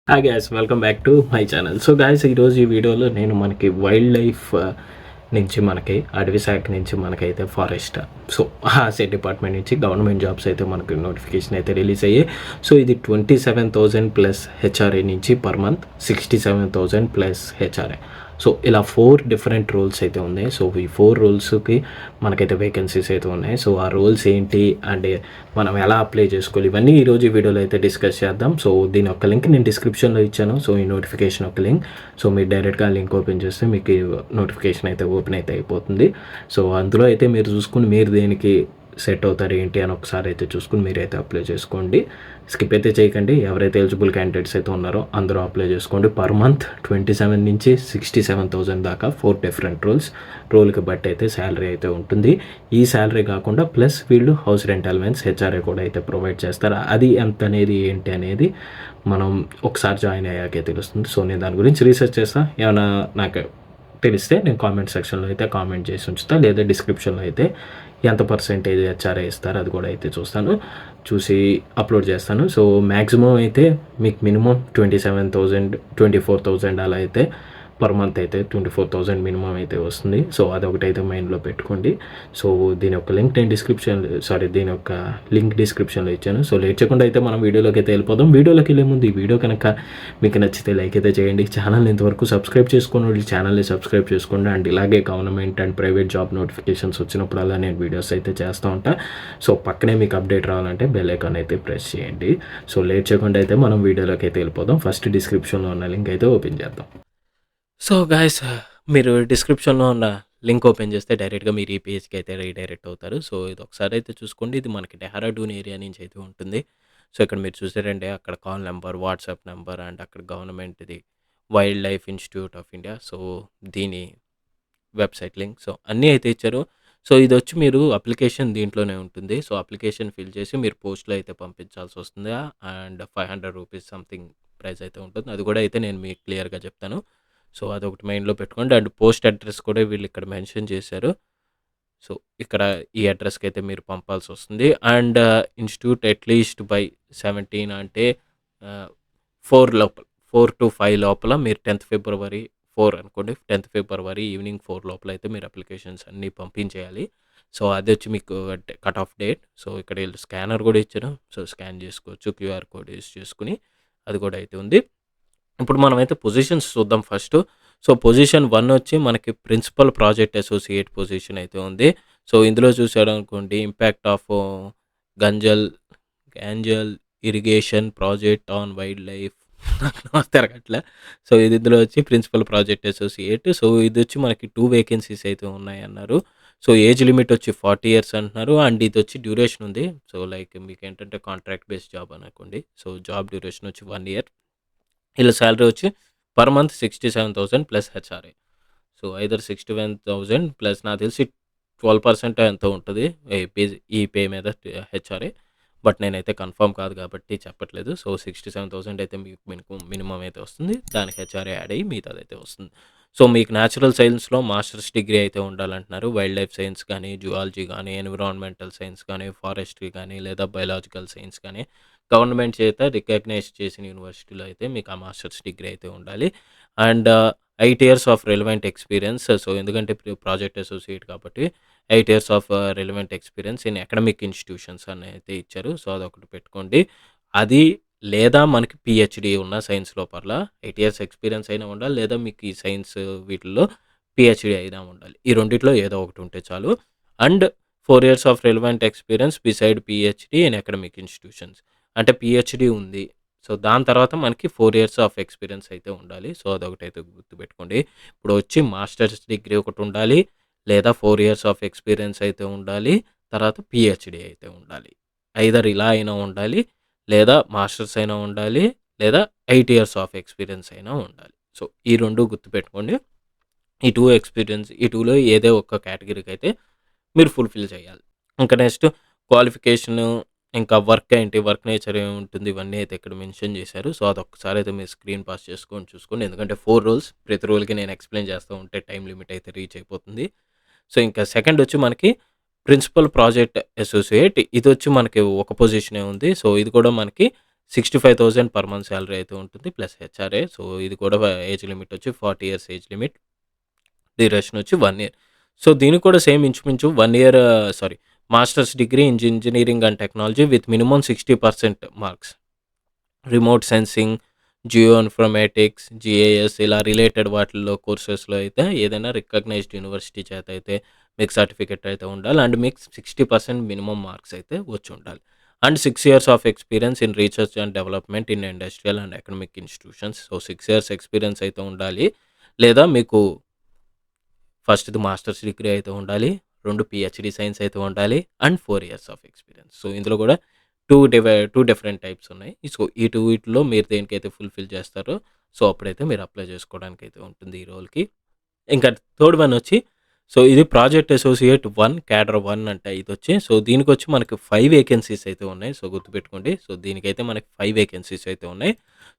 Hi guys welcome back to my channel. So guys ఈరోజు ఈ వీడియోలో నేను మనకి వైల్డ్ లైఫ్ నుంచి మనకి అడవి శాఖ నుంచి మనకైతే ఫారెస్ట్ సో ఆర్సీ డిపార్ట్మెంట్ నుంచి గవర్నమెంట్ జాబ్స్ అయితే మనకి నోటిఫికేషన్ అయితే రిలీజ్ అయ్యాయి. సో ఇది 27,000 ప్లస్ హెచ్ఆర్ఏ నుంచి per month 67,000 plus HRA. So ఇలా 4 డిఫరెంట్ రోల్స్ అయితే ఉన్నాయి. సో ఈ 4 రోల్స్కి మనకైతే వేకెన్సీస్ అయితే ఉన్నాయి. సో ఆ రోల్స్ ఏంటి అండ్ మనం ఎలా అప్లై చేసుకోవాలి ఇవన్నీ ఈరోజు ఈ వీడియోలో అయితే డిస్కస్ చేద్దాం. సో దీని యొక్క లింక్ నేను డిస్క్రిప్షన్లో ఇచ్చాను. సో ఈ నోటిఫికేషన్ ఒక లింక్. సో మీరు డైరెక్ట్గా లింక్ ఓపెన్ చేస్తే మీకు నోటిఫికేషన్ అయితే ఓపెన్ అయితే అయిపోతుంది. సో అందులో అయితే మీరు చూసుకుని మీరు దేనికి సెట్ అవుతారు ఏంటి అని ఒకసారి అయితే చూసుకుని మీరైతే అప్లై చేసుకోండి. స్కిప్ అయితే చేయకండి. ఎవరైతే ఎలిజిబుల్ క్యాండిడేట్స్ అయితే ఉన్నారో అందరూ అప్లై చేసుకోండి. పర్ మంత్ 27 నుంచి 67,000 దాకా 4 డిఫరెంట్ రోల్కి బట్టి అయితే శాలరీ అయితే ఉంటుంది. ఈ శాలరీ కాకుండా ప్లస్ వీళ్ళు హౌస్ రెంట్ అలవెన్స్ హెచ్ఆర్ఏ కూడా అయితే ప్రొవైడ్ చేస్తారు. అది ఎంత అనేది ఏంటి అనేది మనం ఒకసారి జాయిన్ అయ్యాకే తెలుస్తుంది. సో నేను దాని గురించి రీసెర్చ్ చేస్తాను. ఏమైనా నాకు తెలిస్తే నేను కామెంట్ సెక్షన్లో అయితే కామెంట్ చేసి ఉంచుతాను, లేదా డిస్క్రిప్షన్లో అయితే ఎంత పర్సెంటేజ్ హెచ్ఆర్ఏ ఇస్తారు అది కూడా అయితే చూసి అప్లోడ్ చేస్తాను. సో మ్యాక్సిమం అయితే మీకు మినిమం 27,000 24,000 అలా అయితే పర్ మంత్ అయితే 24,000 మినిమం అయితే వస్తుంది. సో అదొకటైతే మైండ్లో పెట్టుకోండి. సో దీని యొక్క లింక్ నేను దీని యొక్క లింక్ డిస్క్రిప్షన్లో ఇచ్చాను. సో లేట్ చేయకుండా అయితే మనం వీడియోలోకి అయితే వెళ్ళిపోదాం. వీడియోలోకి వెళ్ళే ముందు ఈ వీడియో కనుక మీకు నచ్చితే లైక్ అయితే చేయండి. ఛానల్ని ఇంతవరకు సబ్స్క్రైబ్ చేసుకోండి, ఛానల్ని సబ్స్క్రైబ్ చేసుకోండి. అండ్ ఇలాగే government and private job notifications వచ్చినప్పుడల్లా నేను వీడియోస్ అయితే చేస్తూ ఉంటాను. సో పక్కనే మీకు అప్డేట్ రావాలంటే బెల్ ఐకాన్ అయితే ప్రెస్ చేయండి. సో లేట్ చేయకుండా అయితే మనం వీడియోలోకి అయితే వెళ్ళిపోదాం. ఫస్ట్ డిస్క్రిప్షన్లో ఉన్న లింక్ అయితే ఓపెన్ చేద్దాం. సో గాయస్ మీరు డిస్క్రిప్షన్లో ఉన్న లింక్ ఓపెన్ చేస్తే డైరెక్ట్గా మీరు ఈ పేజ్కి అయితే రీడైరెక్ట్ అవుతారు. సో ఇది ఒకసారి అయితే చూసుకోండి. ఇది మనకి డెహ్రాడూన్ ఏరియా నుంచి అయితే ఉంటుంది. సో ఇక్కడ మీరు చూసారంటే అక్కడ call number, WhatsApp number and అక్కడ గవర్నమెంట్ది wildlife institute of India so దీని వెబ్సైట్ లింక్ సో అన్నీ అయితే ఇచ్చారు. సో ఇది వచ్చి మీరు అప్లికేషన్ దీంట్లోనే ఉంటుంది. సో అప్లికేషన్ ఫిల్ చేసి మీరు పోస్ట్లో అయితే పంపించాల్సి వస్తుంది. అండ్ 500 రూపీస్ సంథింగ్ ప్రైస్ అయితే ఉంటుంది. అది కూడా అయితే నేను మీకు క్లియర్గా చెప్తాను. సో అదొకటి మైండ్లో పెట్టుకోండి. అండ్ పోస్ట్ అడ్రస్ కూడా వీళ్ళు ఇక్కడ మెన్షన్ చేశారు. సో ఇక్కడ ఈ అడ్రస్కి అయితే మీరు పంపాల్సి వస్తుంది. అండ్ ఇన్స్టిట్యూట్ అట్లీస్ట్ బై 17 అంటే 4 లోపల 4 to 5 లోపల మీరు 10th February 4 అనుకోండి. 10th February ఈవినింగ్ 4 లోపల అయితే మీరు అప్లికేషన్స్ అన్నీ పంపించేయాలి. సో అది వచ్చి మీకు కట్ ఆఫ్ డేట్. సో ఇక్కడ వీళ్ళు స్కానర్ కూడా ఇచ్చారు. సో స్కాన్ చేసుకోవచ్చు, క్యూఆర్ కోడ్ యూస్ చేసుకుని అది కూడా అయితే ఉంది. ఇప్పుడు మనమైతే పొజిషన్స్ చూద్దాం ఫస్ట్. సో పొజిషన్ 1 వచ్చి మనకి ప్రిన్సిపల్ ప్రాజెక్ట్ అసోసియేట్ పొజిషన్ అయితే ఉంది. సో ఇందులో చూసారనుకోండి ఇంపాక్ట్ ఆఫ్ గ్యాంజల్ irrigation project on wildlife తిరగట్లే. సో ఇది ఇందులో వచ్చి ప్రిన్సిపల్ ప్రాజెక్ట్ అసోసియేట్. సో ఇది వచ్చి మనకి 2 వేకెన్సీస్ అయితే ఉన్నాయన్నారు. సో ఏజ్ లిమిట్ వచ్చి 40 years అంటున్నారు. అండ్ ఇది వచ్చి డ్యూరేషన్ ఉంది. సో లైక్ మీకు ఏంటంటే కాంట్రాక్ట్ బేస్డ్ జాబ్ అనుకోండి. సో జాబ్ డ్యూరేషన్ వచ్చి 1 year. వీళ్ళ శాలరీ వచ్చి per month 67,000 plus HRA. So either 61,000 plus నాకు తెలిసి 12% ఎంతో ఉంటుంది ఈ పే మీద హెచ్ఆర్ఏ. బట్ నేనైతే కన్ఫర్మ్ కాదు కాబట్టి చెప్పట్లేదు. సో 67,000 అయితే మీకు మినిమం అయితే వస్తుంది. దానికి హెచ్ఆర్ఏ యాడ్ అయ్యి మిగతాదైతే వస్తుంది. సో మీకు న్యాచురల్ సైన్స్లో మాస్టర్స్ డిగ్రీ అయితే ఉండాలంటున్నారు. వైల్డ్ లైఫ్ సైన్స్ కానీ, జువాలజీ కానీ, ఎన్విరాన్మెంటల్ సైన్స్ కానీ, ఫారెస్ట్రీ కానీ, లేదా బయలాజికల్ సైన్స్ కానీ గవర్నమెంట్ చేత రికగ్నైజ్ చేసిన యూనివర్సిటీలో అయితే మీకు ఆ మాస్టర్స్ డిగ్రీ అయితే ఉండాలి. And 8 years of relevant experience. So ఎందుకంటే ప్రాజెక్ట్ అసోసియేట్ కాబట్టి 8 years of relevant experience in academic institutions అని అయితే ఇచ్చారు. సో అదొకటి పెట్టుకోండి. అది లేదా మనకి పిహెచ్డి ఉన్న సైన్స్ లోపల 8 years ఎక్స్పీరియన్స్ అయినా ఉండాలి, లేదా మీకు ఈ సైన్స్ వీటిల్లో పిహెచ్డి అయినా ఉండాలి. ఈ రెండిట్లో ఏదో ఒకటి ఉంటే చాలు. And 4 years of relevant experience beside PhD in academic institutions. అంటే పిహెచ్డి ఉంది. సో దాని తర్వాత మనకి 4 years ఆఫ్ ఎక్స్పీరియన్స్ అయితే ఉండాలి. సో అదొకటైతే గుర్తుపెట్టుకోండి. ఇప్పుడు వచ్చి మాస్టర్స్ డిగ్రీ ఒకటి ఉండాలి, లేదా 4 years ఆఫ్ ఎక్స్పీరియన్స్ అయితే ఉండాలి, తర్వాత పిహెచ్డి అయితే ఉండాలి. ఐదర్ ఇలా అయినా ఉండాలి, లేదా మాస్టర్స్ అయినా ఉండాలి, లేదా 8 years ఆఫ్ ఎక్స్పీరియన్స్ అయినా ఉండాలి. సో ఈ 2 గుర్తుపెట్టుకోండి. ఈ 2 ఎక్స్పీరియన్స్ ఈ 2లో ఏదో ఒక కేటగిరీకి అయితే మీరు ఫుల్ఫిల్ చేయాలి. ఇంకా నెక్స్ట్ క్వాలిఫికేషను, ఇంకా వర్క్ ఏంటి, వర్క్ నేచర్ ఏముంటుంది, ఇవన్నీ అయితే ఇక్కడ మెన్షన్ చేశారు. సో అదొక్కసారి అయితే మీరు స్క్రీన్ పాస్ చూసుకోండి. ఎందుకంటే 4 roles, ప్రతి రోల్కి నేను ఎక్స్ప్లెయిన్ చేస్తూ ఉంటే టైం లిమిట్ అయితే రీచ్ అయిపోతుంది. సో ఇంకా సెకండ్ వచ్చి మనకి ప్రిన్సిపల్ ప్రాజెక్ట్ అసోసియేట్. ఇది వచ్చి మనకి ఒక పొజిషనే ఉంది. సో ఇది కూడా మనకి 65,000 పర్ మంత్ సాలరీ అయితే ఉంటుంది. Plus HRA. సో, ఇది కూడా ఏజ్ లిమిట్ వచ్చి 40 ఇయర్స్ ఏజ్ లిమిట్. డ్యూరేషన్ వచ్చి 1 ఇయర్. సో, దీనికి కూడా సేమ్ ఇంచుమించు 1 year sorry masters degree in engineering and technology with minimum 60% marks. Remote sensing, geoinformatics, GAS ఇలా రిలేటెడ్ వాటిల్లో కోర్సెస్‌లో అయితే ఏదైనా రికగ్నైజ్డ్ యూనివర్సిటీ చేత అయితే మీకు సర్టిఫికేట్ అయితే ఉండాలి. అండ్ మీకు 60% మినిమమ్ మార్క్స్ అయితే వచ్చుండాలి. And 6 years of experience in research and development in industrial and academic institutions. So, 6 years experience అయితే ఉండాలి. లేదా మీకు ఫస్ట్‌ది మాస్టర్స్ డిగ్రీ అయితే ఉండాలి. 2 పీహెచ్‌డీ సైన్స్ అయితే ఉండాలి. And 4 years of experience. So, ఇందులో కూడా 2 డిఫరెంట్ టైప్స్ ఉన్నాయి. సో, ఈ 2 వీటిలో మీరు దేనికైతే ఫుల్‌ఫిల్ చేస్తారో సో, అప్పుడైతే మీరు అప్లై చేసుకోవడానికైతే ఉంటుంది ఈ రోల్‌కి. ఇంకా థర్డ్ వన్ వచ్చి సో, ఇది ప్రాజెక్ట్ అసోసియేట్ 1 క్యాడర్ 1 అంట ఇదొచ్చి. సో, దీనికొచ్చి మనకి 5 వేకెన్సీస్ అయితే ఉన్నాయి. సో, గుర్తుపెట్టుకోండి. సో, దీనికైతే మనకి 5 వేకెన్సీస్ అయితే ఉన్నాయి.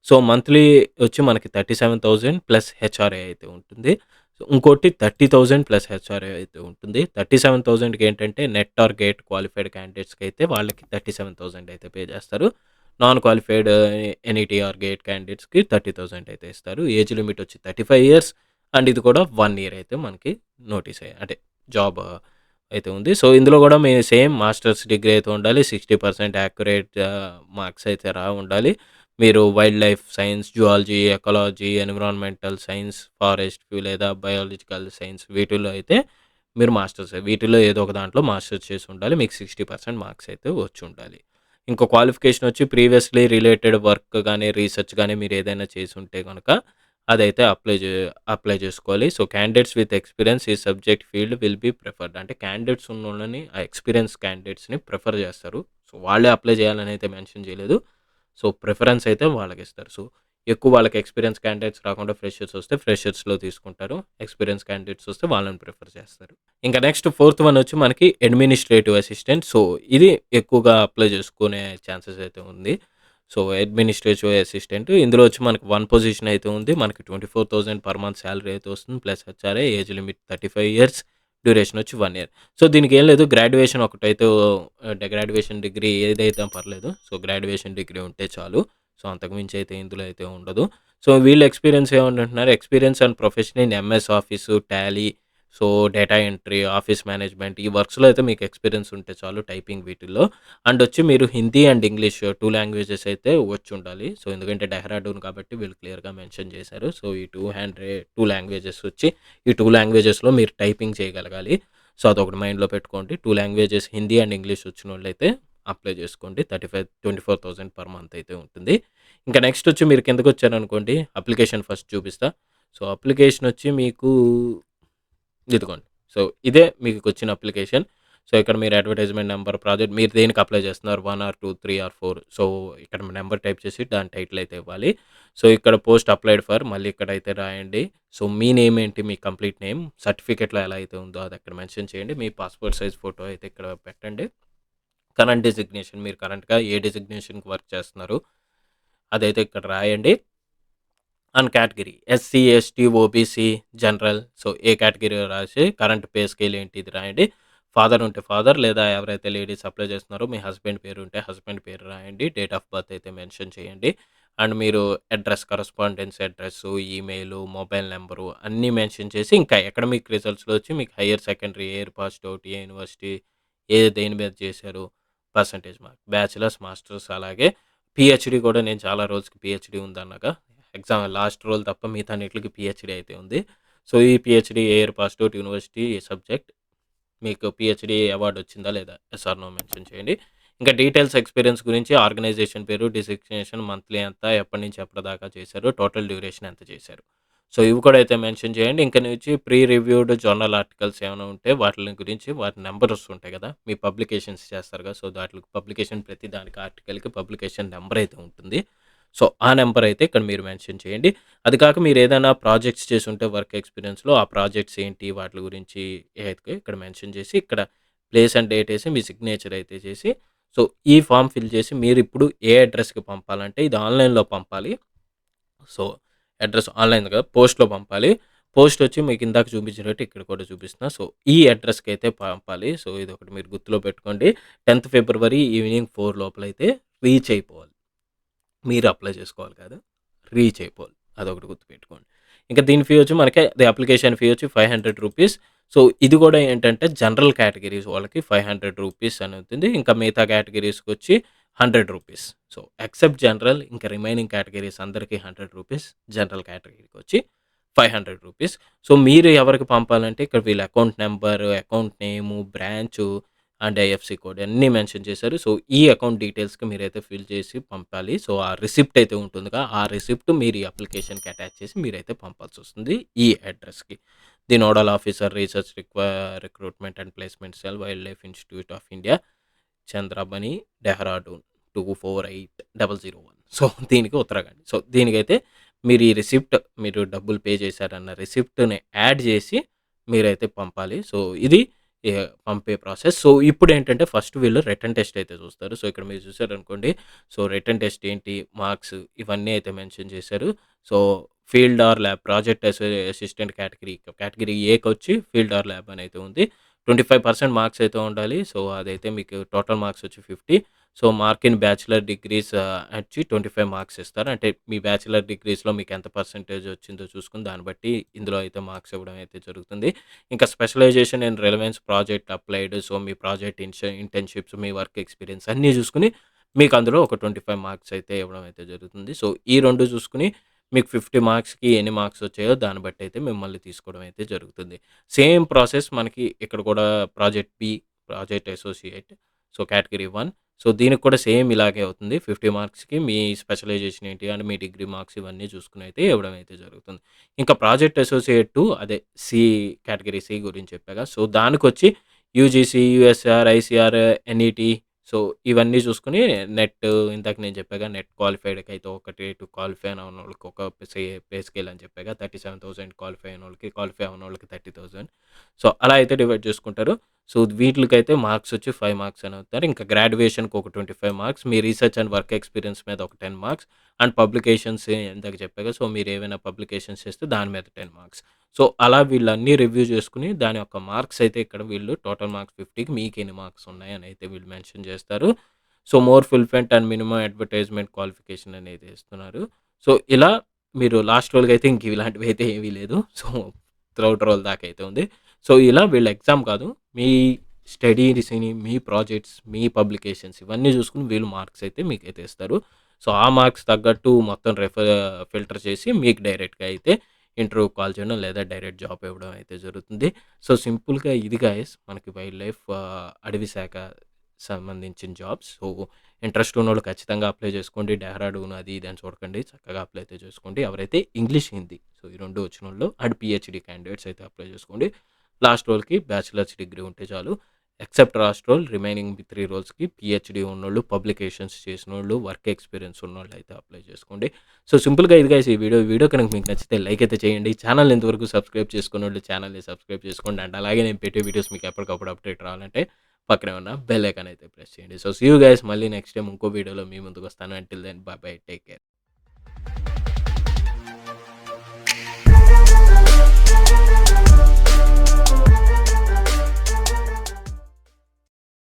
సో, మంత్లీ వచ్చి మనకి 37,000 ప్లస్ హెచ్ఆర్ఏ అయితే ఉంటుంది. సో, ఇంకోటి 30,000 ప్లస్ హెచ్ఆర్ఏ అయితే ఉంటుంది. 37,000కి ఏంటంటే నెట్ ఆర్ గేట్ క్వాలిఫైడ్ క్యాండిడేట్స్‌కి అయితే వాళ్ళకి 37,000 అయితే పే చేస్తారు. Non qualified NET or GATE క్యాండిడేట్స్‌కి 30,000 అయితే ఇస్తారు. ఏజ్ లిమిట్ వచ్చి 35 ఇయర్స్. అండ్ ఇది కూడా 1 ఇయర్ అయితే మనకి నోటీస్ అంటే జాబ్ అయితే ఉంది. సో, ఇందులో కూడా సేమ్ మాస్టర్స్ డిగ్రీ అయితే ఉండాలి. 60% యాక్యురేట్ మార్క్స్ అయితే ఉండాలి. మీరు wild life science, zoology, ecology, environmental science, forest లేదా బయాలజికల్ సైన్స్ వీటిల్లో అయితే మీరు మాస్టర్స్ వీటిల్లో ఏదో ఒక దాంట్లో మాస్టర్స్ చేసి ఉండాలి. మీకు 60% మార్క్స్ అయితే వచ్చి ఉండాలి. ఇంకో క్వాలిఫికేషన్ వచ్చి ప్రీవియస్‌లీ రిలేటెడ్ వర్క్ గాని, రీసెర్చ్ గాని మీరు ఏదైనా చేసుంటే గనక అదైతే అప్లై చేసుకోవాలి. సో, క్యాండిడేట్స్ విత్ ఎక్స్‌పీరియన్స్ ఈ subject field will be preferred. అంటే క్యాండిడేట్స్ ఉన్నోళ్ళని ఆ ఎక్స్‌పీరియన్స్ క్యాండిడేట్స్‌ని ప్రిఫర్ చేస్తారు. సో, వాళ్ళే అప్లై చేయాలని అయితే మెన్షన్ చేయలేదు. సో, ప్రిఫరెన్స్ అయితే వాళ్ళకిస్తారు. సో, ఎక్కువ వాళ్ళకి ఎక్స్‌పీరియన్స్ క్యాండిడేట్స్ రాకుండా ఫ్రెషర్స్ వస్తే ఫ్రెషర్స్‌లో తీసుకుంటారు. ఎక్స్‌పీరియన్స్ క్యాండిడేట్స్ వస్తే వాళ్ళని ప్రిఫర్ చేస్తారు. ఇంకా నెక్స్ట్ ఫోర్త్ వన్ వచ్చి మనకి అడ్మినిస్ట్రేటివ్ అసిస్టెంట్. సో, ఇది ఎక్కువగా అప్లై చేసుకునే ఛాన్సెస్ అయితే ఉంది. సో, అడ్మినిస్ట్రేటివ్ అసిస్టెంట్ ఇందులో వచ్చి మనకి 1 పొజిషన్ అయితే ఉంది. మనకి 24,000 పర్ మంత్ సాలరీ అయితే వస్తుంది. Plus HRA age limit 35 years. Duration వచ్చి 1 ఇయర్. సో, దీనికేం లేదు గ్రాడ్యుయేషన్ ఒకటైతే గ్రాడ్యుయేషన్ డిగ్రీ ఏదైతే పర్లేదు. సో, గ్రాడ్యుయేషన్ డిగ్రీ ఉంటే చాలు. సో, అంతకు మించి అయితే ఇందులో అయితే ఉండదు. సో, వీళ్ళ ఎక్స్‌పీరియన్స్ ఏమంటున్నారు experience and profession in MS office, Tally, so, data entry, office management ఈ వర్క్స్‌లో అయితే మీకు ఎక్స్‌పీరియన్స్ ఉంటే చాలు టైపింగ్ వీటిల్లో. అండ్ వచ్చి మీరు హిందీ అండ్ ఇంగ్లీష్ 2 లాంగ్వేజెస్ అయితే వచ్చుండాలి. సో, ఎందుకంటే డెహ్రాడూన్ కాబట్టి వీళ్ళు క్లియర్‌గా మెన్షన్ చేశారు. సో, ఈ 2 లాంగ్వేజెస్ వచ్చి ఈ 2 లాంగ్వేజెస్‌లో మీరు టైపింగ్ చేయగలగాలి. సో, అదొకటి మైండ్‌లో పెట్టుకోండి. 2 లాంగ్వేజెస్ హిందీ అండ్ ఇంగ్లీష్ వచ్చినోళ్ళైతే అప్లై చేసుకోండి. 24,000 పర్ మంత్ అయితే ఉంటుంది. ఇంకా నెక్స్ట్ వచ్చి మీరు కిందకొచ్చారనుకోండి అప్లికేషన్ ఫస్ట్ చూపిస్తా. సో, అప్లికేషన్ వచ్చి మీకు ఇదిగోండి. సో, ఇదే మీకొచ్చిన అప్లికేషన్. సో, ఇక్కడ మీరు అడ్వర్టైజ్‌మెంట్ నంబర్, ప్రాజెక్ట్ మీరు దేనికి అప్లై చేస్తున్నారు 1 ఆర్ 2, 3 ఆర్ 4 సో, ఇక్కడ నంబర్ టైప్ చేసి దాని టైటిల్ అయితే ఇవ్వాలి. సో, ఇక్కడ పోస్ట్ అప్లైడ్ ఫర్ మళ్ళీ ఇక్కడైతే రాయండి. సో, మీ నేమ్ ఏంటి? మీ కంప్లీట్ నేమ్ సర్టిఫికేట్‌లో ఎలా అయితే ఉందో అది అక్కడ మెన్షన్ చేయండి. మీ పాస్‌పోర్ట్ సైజ్ ఫోటో అయితే ఇక్కడ పెట్టండి. కరెంట్ డిజిగ్నేషన్ మీరు కరెంట్‌గా ఏ డిజిగ్నేషన్‌కి వర్క్ చేస్తున్నారు అదైతే ఇక్కడ రాయండి. And category SC, ST, OBC, general so, A category రాసి కరెంట్ పే స్కేల్ ఏంటి ఇది రాయండి. ఫాదర్ ఉంటే ఫాదర్ లేదా ఎవరైతే లేడీస్ అప్లై చేస్తున్నారో మీ హస్బెండ్ పేరు ఉంటే హస్బెండ్ పేరు రాయండి. డేట్ ఆఫ్ బర్త్ అయితే మెన్షన్ చేయండి. అండ్ మీరు address, correspondence address, email, mobile number అన్నీ మెన్షన్ చేసి ఇంకా అకాడమిక్ రిజల్ట్స్‌లో వచ్చి మీకు higher secondary, year passed out, a university, దేని మీద చేశారు, పర్సెంటేజ్ మార్క్, బ్యాచిలర్స్, మాస్టర్స్ అలాగే పీహెచ్‌డీ కూడా నేను చాలా రోజుకి పీహెచ్‌డీ ఉందన్నాగా ఎగ్జామ్ లాస్ట్ రోల్ తప్ప మిగతా అన్నిట్లికి పీహెచ్‌డీ అయితే ఉంది. సో, ఈ PhD year passed out university subject మీకు పీహెచ్‌డీ అవార్డ్ వచ్చిందా లేదా? యెస్ ఆర్ నో మెన్షన్ చేయండి. ఇంకా డీటెయిల్స్ ఎక్స్‌పీరియన్స్ గురించి ఆర్గనైజేషన్ పేరు, డిజిగ్నేషన్, మంత్లీ ఎంత, ఎప్పటి నుంచి ఎప్పటిదాకా చేశారు, టోటల్ డ్యూరేషన్ ఎంత చేశారు. సో, ఇవి కూడా అయితే మెన్షన్ చేయండి. ఇంక నుంచి ప్రీ రివ్యూడ్ జర్నల్ ఆర్టికల్స్ ఏమైనా ఉంటే వాటిలి గురించి వాటి నంబర్స్ ఉంటాయి కదా! మీ పబ్లికేషన్స్ చేస్తారు కదా! సో, దాంట్లోకి పబ్లికేషన్ ప్రతి దానికి ఆర్టికల్‌కి పబ్లికేషన్ నంబర్ అయితే ఉంటుంది. సో, ఆ నంబర్ అయితే ఇక్కడ మీరు మెన్షన్ చేయండి. అది కాక మీరేదైనా ప్రాజెక్ట్స్ చేసుంటే వర్క్ ఎక్స్‌పీరియన్స్‌లో ఆ ప్రాజెక్ట్స్ ఏంటి? వాటిలి గురించి అయితే ఇక్కడ మెన్షన్ చేసి, ఇక్కడ place and date AC, me signature అయితే చేసి, సో, ఈ ఫార్మ్ ఫిల్ చేసి మీరిప్పుడు ఏ అడ్రస్‌కి పంపాలంటే ఇది ఆన్‌లైన్‌లో పంపాలి. సో, అడ్రస్ ఆన్‌లైన్‌గా పోస్ట్‌లో పంపాలి. పోస్ట్ వచ్చి మీకు ఇందాక చూపించినట్టు ఇక్కడ కూడా చూపిస్తున్నా. సో, ఈ అడ్రస్‌కి అయితే పంపాలి. సో, ఇదొకటి మీరు గుర్తులో పెట్టుకోండి. 10థ్ ఫిబ్రవరి ఈవినింగ్ 4 లోపలైతే రీచ్ అయిపోవాలి. మీరు అప్లై చేసుకోవాలి కాదు. రీచ్ అయిపోవాలి. అదొకటి గుర్తుపెట్టుకోండి. ఇంకా దీని ఫీ వచ్చి మనకి అది అప్లికేషన్ ఫీ వచ్చి ₹500. సో, ఇది గూడా ఏంటంటే జనరల్ కేటగరీస్ వాళ్ళకి ₹500 అని అవుతుంది. ఇంకా మిగతా కేటగరీస్‌కొచ్చి ₹100. సో, ఎక్సెప్ట్ జనరల్ ఇంకా రిమైనింగ్ కేటగరీస్ అందరికి ₹100. జనరల్ కేటగరీకొచ్చి ₹500. సో, మీరు ఎవరికి పంపాలంటే ఇక్కడ వీళ్ళ account number, account name, branch and IFC code అన్నీ మెన్షన్ చేశారు. సో, ఈ అకౌంట్ డీటెయిల్స్‌కి మీరైతే ఫిల్ చేసి పంపాలి. సో, ఆ రిసిప్ట్ అయితే ఉంటుందిగా, ఆ రిసిప్ట్ మీరు ఈ అప్లికేషన్‌కి అటాచ్ చేసి మీరైతే పంపాల్సొస్తుంది ఈ అడ్రస్‌కి. The nodal officer research recruitment and placement cell wildlife institute of India, Chandrabani, Dehradun 248001. So, దీనికి ఉత్తరాఖండ్. సో, దీనికైతే మీరు ఈ రిసిప్ట్ మీరు డబ్బులు పే చేశారన్న రిసిప్ట్‌ని యాడ్ చేసి మీరైతే పంపాలి. సో, ఇది పంపే ప్రాసెస్. సో, ఇప్పుడేంటంటే ఫస్ట్ వీళ్ళు రిటన్ టెస్ట్ అయితే చూస్తారు. సో, ఇక్కడ మీరు చూసారనుకోండి. సో, రిటన్ టెస్ట్ ఏంటి, మార్క్స్ ఇవన్నీ అయితే మెన్షన్ చేశారు. So, field or lab project assistant category ఏకొచ్చి ఫీల్డ్ ఆర్ ల్యాబ్ అని అయితే ఉంది. 25% మార్క్స్ అయితే ఉండాలి. సో, అదైతే మీకు టోటల్ మార్క్స్ వచ్చి 50. So, mark in bachelor degrees వచ్చి 25 మార్క్స్ ఇస్తారు. అంటే మీ బ్యాచిలర్ డిగ్రీస్‌లో మీకు ఎంత పర్సెంటేజ్ వచ్చిందో చూసుకొని దాన్ని బట్టి ఇందులో అయితే మార్క్స్ ఇవ్వడం అయితే జరుగుతుంది. ఇంకా specialization in relevance project applied. So, మీ ప్రాజెక్ట్ ఇంటర్న్‌షిప్స్, మీ వర్క్ ఎక్స్‌పీరియన్స్ అన్నీ చూసుకొని మీకు అందులో ఒక 25 మార్క్స్ అయితే ఇవ్వడం అయితే జరుగుతుంది. సో, ఈ 2 చూసుకొని మీకు 50 మార్క్స్‌కి ఎన్ని మార్క్స్ వచ్చాయో దాన్ని బట్టి అయితే మిమ్మల్ని తీసుకోవడం అయితే జరుగుతుంది. సేమ్ ప్రాసెస్ మనకి ఇక్కడ కూడా project B, project associate. So, category 1. So, దీనికి కూడా సేమ్ ఇలాగే అవుతుంది. 50 మార్క్స్‌కి మీ స్పెషలైజేషన్ ఏంటి అండ్ మీ డిగ్రీ మార్క్స్ ఇవన్నీ చూసుకొని అయితే ఇవ్వడం అయితే జరుగుతుంది. ఇంకా ప్రాజెక్ట్ అసోసియేట్ 2 అదే సి కేటగిరీ సి గురించి చెప్పాగా. సో, దానికొచ్చి UGC, USR, ICR, NET. So, ఇవన్నీ చూసుకొని నెట్ ఇందాక నేను చెప్పాగా నెట్ క్వాలిఫైడ్‌కైతే ఒకటి, 2 క్వాలిఫై అవ్వనోళ్ళకి ఒక పే స్కేల్ అని చెప్పాగా. 37,000 క్వాలిఫై అయినోళ్ళకి, క్వాలిఫై అవ్వనోళ్ళకి 30,000. సో, అలా అయితే డివైడ్ చేసుకుంటారు. సో, వీటిలకైతే మార్క్స్ వచ్చి 5 మార్క్స్ అని అవుతారు. ఇంకా గ్రాడ్యుయేషన్‌కి ఒక 25 marks, me research and work experience మీద ఒక 10 మార్క్స్ అండ్ పబ్లికేషన్స్ ఇందాక చెప్పాగా. సో, మీరేవైనా పబ్లికేషన్స్ చేస్తే దాని మీద 10 మార్క్స్. సో, అలా వీళ్ళన్నీ రివ్యూ చేసుకొని దాని యొక్క మార్క్స్ అయితే ఇక్కడ వీళ్ళు టోటల్ మార్క్స్ 50కి మీకెన్ని మార్క్స్ ఉన్నాయని అయితే వీళ్ళు మెన్షన్ చేస్తారు. So, more fulfilment and minimum advertisement qualification అనేది ఇస్తున్నారు. సో, ఇలా మీరు లాస్ట్ రోల్‌కైతే ఇంక ఇలాంటివైతే ఏమీ లేదు. సో, థర్డ్ రోల్ దాకా అయితే ఉంది. సో, ఇలా వీళ్ళ ఎగ్జామ్ కాదు. మీ స్టడీస్‌ని, మీ ప్రాజెక్ట్స్, మీ పబ్లికేషన్స్ ఇవన్నీ చూసుకొని వీళ్ళు మార్క్స్ అయితే మీకైతే ఇస్తారు. సో, ఆ మార్క్స్ తగ్గట్టు మొత్తం ఫిల్టర్ చేసి మీకు డైరెక్ట్‌గా అయితే ఇంటర్వ్యూకి కాల్ చేయడం లేదా డైరెక్ట్ జాబ్ ఇవ్వడం అయితే జరుగుతుంది. సో, సింపుల్‌గా ఇది గైస్ మనకి వైల్డ్ లైఫ్ అడవి శాఖ సంబంధించిన జాబ్స్. సో, ఇంట్రెస్ట్ ఉన్నోళ్ళు ఖచ్చితంగా అప్లై చేసుకోండి. డెహ్రాడూన్ అది ఇది అని చూడకండి. చక్కగా అప్లై అయితే చేసుకోండి. ఎవరైతే ఇంగ్లీష్, హిందీ సో, ఈ 2 వచ్చినోళ్ళు అండ్ పీహెచ్‌డీ క్యాండిడేట్స్ అయితే అప్లై చేసుకోండి. లాస్ట్ రోల్‌కి బ్యాచిలర్స్ డిగ్రీ ఉంటే చాలు. ఎక్సెప్ట్ లాస్ట్ రోల్ రిమైనింగ్ 3 రోల్స్‌కి పీహెచ్‌డీ ఉన్నోళ్ళు, పబ్లికేషన్స్ చేసినోళ్ళు, వర్క్ ఎక్స్‌పీరియన్స్ ఉన్నోళ్ళు అయితే అప్లై చేసుకోండి. సో, సింపుల్‌గా ఇది గైస్ ఈ వీడియో కనుక మీకు నచ్చితే లైక్ అయితే చేయండి. ఛానల్‌ని ఇంతవరకు సబ్స్క్రైబ్ చేసుకున్నోళ్ళు ఛానల్‌ని సబ్స్క్రైబ్ చేసుకోండి. అండ్ అలాగే నేను పెట్టే వీడియోస్ మీకు ఎప్పటికప్పుడు అప్డేట్ రావాలంటే పక్కనే ఉన్న బెల్ ఐకాన్ అయితే ప్రెస్ చేయండి. సో, సీ యూ గైస్ మళ్ళీ నెక్స్ట్ టైమ్ ఇంకో వీడియోలో మీ ముందుకొస్తాను. Until then bye bye. Take care.